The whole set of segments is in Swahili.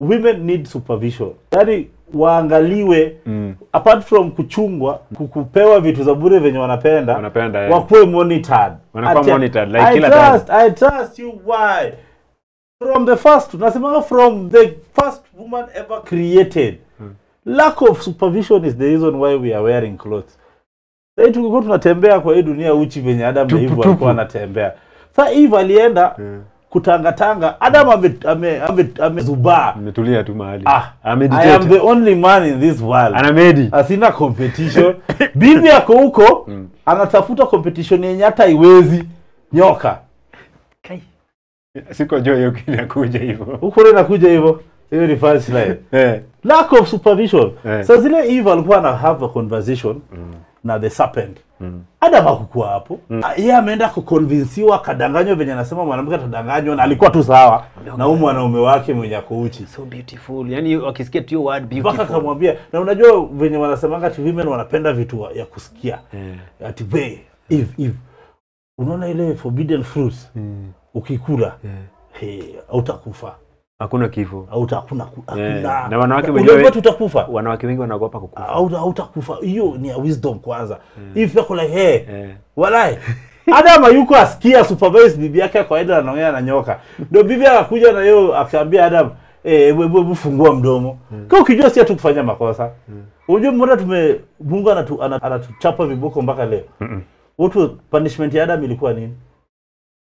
women need supervision. Yani waangaliwe apart from kuchungwa, kupewa vitu za bure venye wanapenda wakuwe monitored. Wanakuwa monitored like kila time. I trust you. Why? From the first, nasema from the first woman ever created. Lack of supervision is the reason why we are wearing clothes. Sasa tukiko tunatembea kwa hii dunia uchi venye Adam na Eve walikuwa wanatembea. Sasa Eve alienda kutangatanga, Adam amezubaa. Ametulia tu mahali. I am the only man in this world. Anamedi. Asina competition. Bibi yako huko anatafuta competition yenye hata iwezi nyoka. Kai. Siko jua hiyo kinakuja hivyo. Huko inakuja hivyo. Hiyo ni false line. Lack of supervision. Sasa zile Eve alikuwa na have a conversation na the serpent. Adam hakukuwa hapo. Yeye ameenda kuconvincewa kadanganywa venye anasema mwanamke atadanganywa na alikuwa tu sawa na huyu mwanaume wake mwenye ako uchi. So beautiful. Yaani wakisikia tu word beautiful. Baka kamwambia na unajua venye wanasemanga ati women wanapenda vitu ya kusikia. Ati Eve unaona ile forbidden fruit ukikula hautakufa. Hakuna kifo. Hakuna. Na wanawake wenyewe utakufa. Wanawake wengi wanaogopa kukufa. Hautakufa. Hiyo ni wisdom kwanza. If yako like walai. Adam yuko asikia supervise bibi yake kwa kawaida anaongea na nyoka. Ndio bibi akakuja na yeye akaambia Adam, wewe fungua mdomo. Kwa ukijua si atu kufanya makosa. Unajua mbona Mungu anatuchapa viboko mpaka leo. What was punishment ya Adam ilikuwa nini?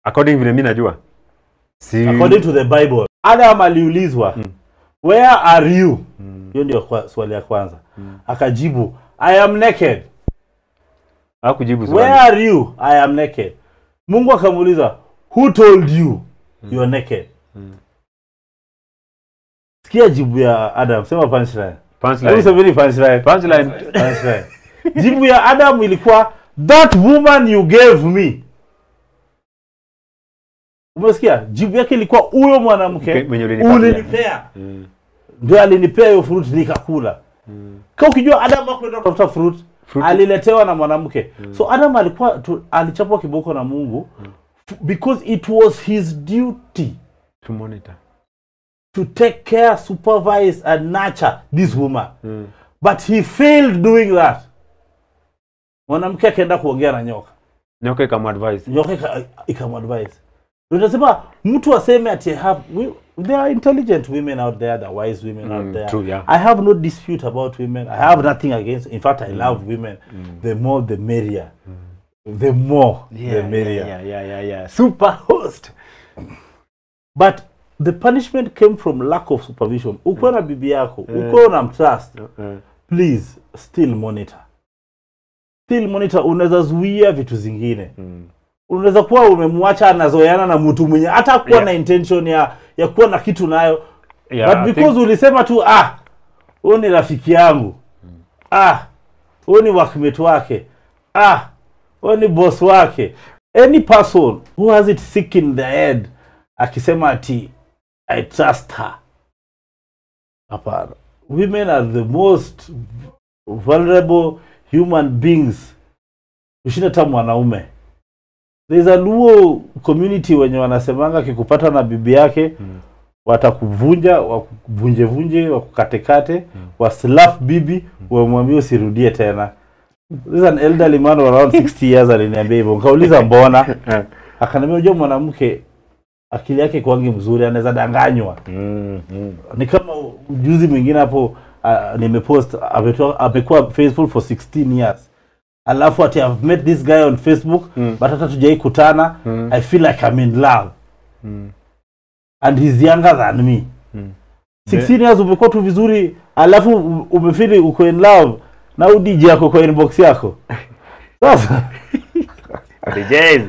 According vile mimi najua. According to the Bible. Adam aliulizwa, where are you? Hiyo ndio swali ya kwanza. Akajibu, I am naked. Hakujibu swali. Where are you? I am naked. Mungu akamuuliza, who told you you are naked? Sikia jibu ya Adam, sema punchline. Punchline. Jibu ya Adam ilikuwa, that woman you gave me. Umesikia? Jibu yake ilikuwa huyo mwanamke ulinipea. Ndio alinipea hiyo fruit nikakula. Kwa ukijua Adam hakwenda kutafuta fruit, aliletewa na mwanamke. So Adam alichapwa kiboko na Mungu because it was his duty to monitor, to take care, supervise and nurture this woman. But he failed doing that. Mwanamke akaenda kuongea na nyoka. Nyoka ikamadvise. Unasema mtu aseme ati there are intelligent women out there, there are wise women out there. True, yeah. I have no dispute about women. I have nothing against. In fact, I love women. The more the merrier. The more the merrier. Yeah. Super host. But the punishment came from lack of supervision. Uko na bibi yako, uko na mtrust. Please still monitor. Unaweza zuia vitu zingine. Unaweza kuwa umemwacha anazoeana na mtu mwenye hata kuwa na intention ya kuwa na kitu nayo. But because ulisema tu huyo ni rafiki yangu. Huyo ni workmate wake. Huyo ni boss wake. Any person who has it sick in the head akisema ati I trust her. Hapana. Women are the most vulnerable human beings. Ushinda hata mwanaume. There's a Luo community wenye wanasemanga kikupata na bibi yake watakuvunja, wakuvunje, wakukatekate, waslap bibi, wamwambie usirudie tena. There's an elderly man around 60 years aliniambia hivyo. Nikauliza mbona? Akaniambia unajua mwanamke akili yake kwangi mzuri anaweza danganywa. Ni kama juzi mwingine hapo nimepost amekuwa faithful for 16 years. Alafu ati I've met this guy on Facebook but hata tujai kutana. I feel like I'm in love. And he's younger than me. 16 years umekuwa tu vizuri alafu umefeel uko in love na udiji yako kwa inbox yako. Sasa DJs